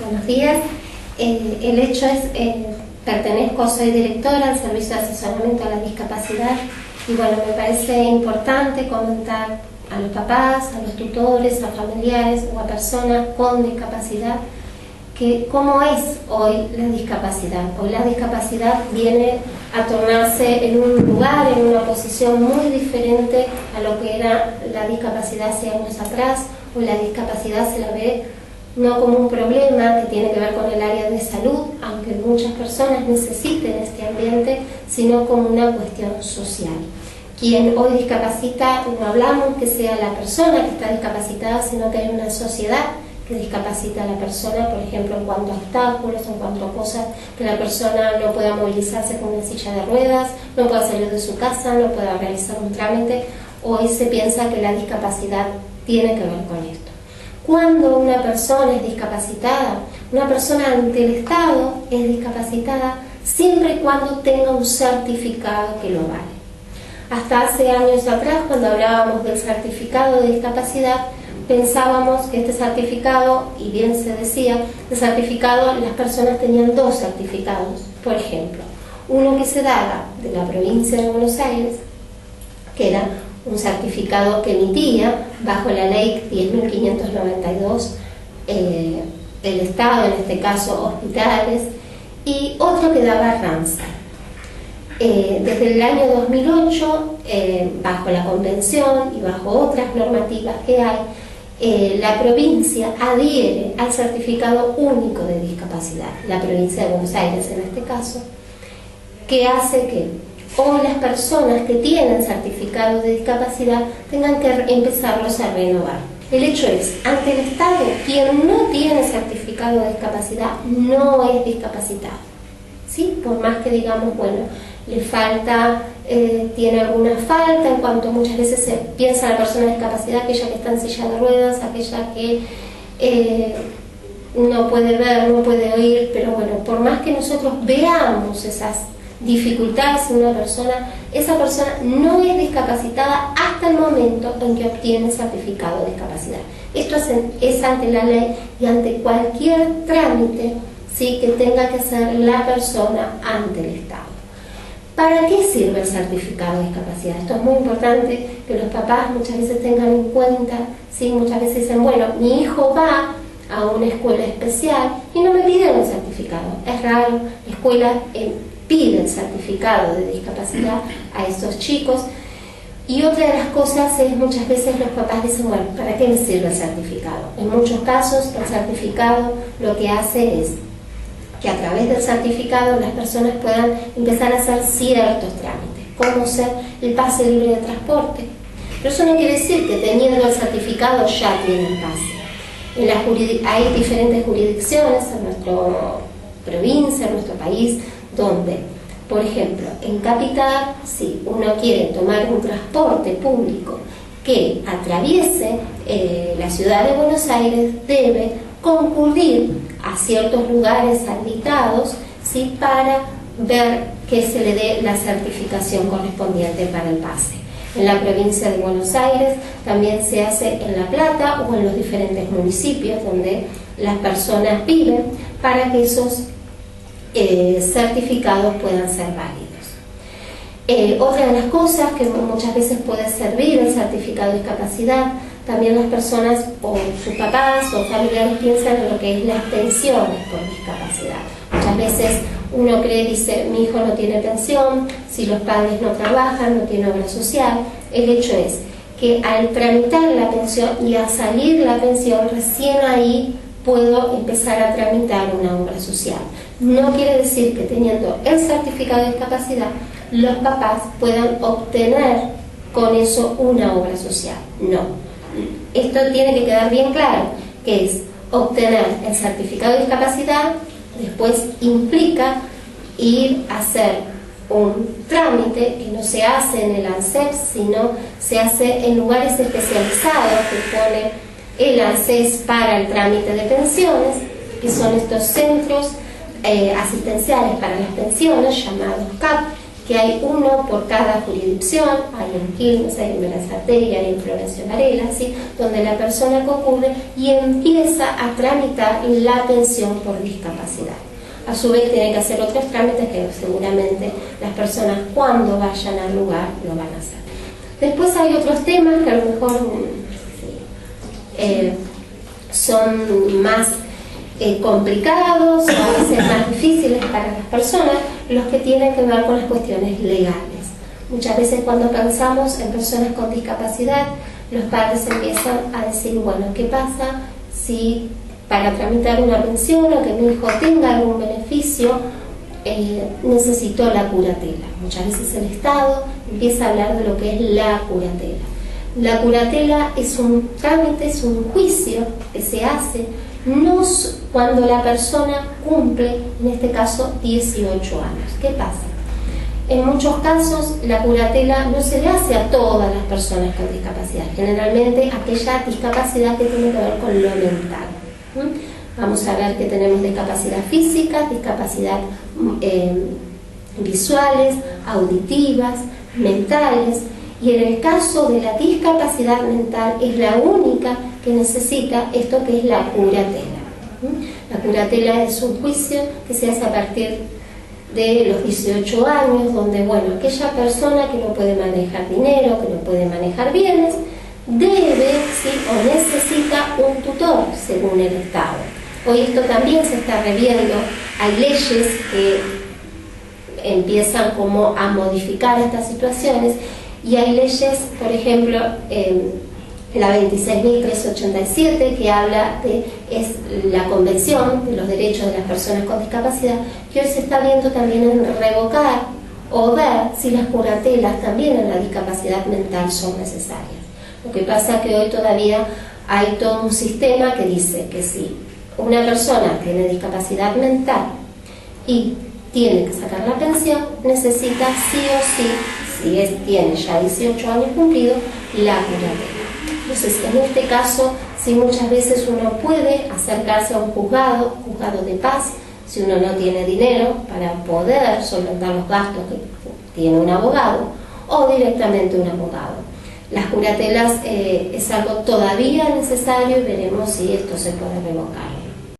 Buenos días. El hecho es, soy directora del Servicio de Asesoramiento a la Discapacidad y bueno, me parece importante comentar a los papás, a los tutores, a familiares o a personas con discapacidad que cómo es hoy la discapacidad. Hoy la discapacidad viene a tornarse en un lugar, en una posición muy diferente a lo que era la discapacidad hace años atrás. Hoy la discapacidad se la ve no como un problema que tiene que ver con el área de salud, aunque muchas personas necesiten este ambiente, sino como una cuestión social. Quien hoy discapacita, no hablamos que sea la persona que está discapacitada, sino que hay una sociedad que discapacita a la persona, por ejemplo, en cuanto a obstáculos, en cuanto a cosas que la persona no pueda movilizarse con una silla de ruedas, no pueda salir de su casa, no pueda realizar un trámite. Hoy se piensa que la discapacidad tiene que ver con esto. Cuando una persona es discapacitada, una persona ante el Estado es discapacitada siempre y cuando tenga un certificado que lo vale. Hasta hace años atrás, cuando hablábamos del certificado de discapacidad, pensábamos que este certificado, y bien se decía, el certificado, las personas tenían dos certificados. Por ejemplo, uno que se daba de la provincia de Buenos Aires, que era un certificado que emitía bajo la ley 10.592 el Estado, en este caso hospitales, y otro que daba RAMSA. Desde el año 2008, bajo la convención y bajo otras normativas que hay, la provincia adhiere al certificado único de discapacidad, la provincia de Buenos Aires en este caso, que hace que hoy las personas que tienen certificado de discapacidad tengan que empezarlos a renovar. El hecho es, ante el Estado, quien no tiene certificado de discapacidad no es discapacitado, ¿sí? Por más que digamos, bueno, le falta, tiene alguna falta en cuanto muchas veces se piensa la persona de discapacidad, aquella que está en silla de ruedas, aquella que no puede ver, no puede oír, pero bueno, por más que nosotros veamos esas dificultades en una persona, esa persona no es discapacitada hasta el momento en que obtiene certificado de discapacidad. Esto es ante la ley y ante cualquier trámite, ¿sí?, que tenga que hacer la persona ante el Estado. ¿Para qué sirve el certificado de discapacidad? Esto es muy importante que los papás muchas veces tengan en cuenta, ¿sí? Muchas veces dicen, bueno, mi hijo va a una escuela especial y no me piden un certificado. Es raro, la escuela pide el certificado de discapacidad a esos chicos. Y otra de las cosas es, muchas veces los papás dicen, bueno, ¿para qué me sirve el certificado? En muchos casos el certificado lo que hace es que a través del certificado las personas puedan empezar a hacer ciertos trámites, como ser el pase libre de transporte. Pero eso no quiere decir que teniendo el certificado ya tienen pase. Hay diferentes jurisdicciones en nuestra provincia, en nuestro país, donde, por ejemplo, en Capital, si uno quiere tomar un transporte público que atraviese la ciudad de Buenos Aires, debe concurrir a ciertos lugares habilitados, ¿sí?, para ver que se le dé la certificación correspondiente para el pase. En la provincia de Buenos Aires también se hace en La Plata o en los diferentes municipios donde las personas viven para que esos certificados puedan ser válidos. Otra de las cosas que muchas veces puede servir el certificado de discapacidad, también las personas o sus papás o familiares piensan en lo que es las pensiones por discapacidad. Muchas veces uno cree, dice, mi hijo no tiene pensión, si los padres no trabajan, no tiene obra social. El hecho es que al tramitar la pensión y a salir la pensión, recién ahí puedo empezar a tramitar una obra social. No quiere decir que teniendo el certificado de discapacidad, los papás puedan obtener con eso una obra social. No. Esto tiene que quedar bien claro, que es obtener el certificado de discapacidad, después implica ir a hacer un trámite que no se hace en el ANSES, sino se hace en lugares especializados que pone el ANSES para el trámite de pensiones, que son estos centros asistenciales para las pensiones llamados CAP, que hay uno por cada jurisdicción, hay en Quilmes, hay en Berazategui, hay en Florencio Varela, ¿sí? Donde la persona concurre y empieza a tramitar la pensión por discapacidad. A su vez tiene que hacer otros trámites que seguramente las personas cuando vayan al lugar lo van a hacer. Después hay otros temas que a lo mejor son más complicados, a veces más difíciles para las personas, los que tienen que ver con las cuestiones legales. Muchas veces cuando pensamos en personas con discapacidad, los padres empiezan a decir, bueno, ¿qué pasa si para tramitar una pensión o que mi hijo tenga algún beneficio necesito la curatela? Muchas veces el Estado empieza a hablar de lo que es la curatela. La curatela es un trámite, es un juicio que se hace cuando la persona cumple, en este caso, 18 años. ¿Qué pasa? En muchos casos la curatela no se le hace a todas las personas con discapacidad, generalmente aquella discapacidad que tiene que ver con lo mental. Vamos a ver que tenemos discapacidad física, discapacidad visuales, auditivas, mentales, y en el caso de la discapacidad mental es la única que necesita esto que es la curatela. La curatela es un juicio que se hace a partir de los 18 años, donde, bueno, aquella persona que no puede manejar dinero, que no puede manejar bienes, debe, ¿sí?, o necesita un tutor, según el Estado. Hoy esto también se está reviendo, hay leyes que empiezan como a modificar estas situaciones, y hay leyes, por ejemplo, la 26.387, que habla es la Convención de los Derechos de las Personas con Discapacidad, que hoy se está viendo también en revocar o ver si las curatelas también en la discapacidad mental son necesarias. Lo que pasa es que hoy todavía hay todo un sistema que dice que si una persona tiene discapacidad mental y tiene que sacar la pensión, necesita sí o sí, si tiene ya 18 años cumplidos, la curatela. Entonces, en este caso, sí, muchas veces uno puede acercarse a un juzgado de paz, si uno no tiene dinero para poder solventar los gastos que tiene un abogado, o directamente un abogado. Las curatelas es algo todavía necesario y veremos si esto se puede revocar.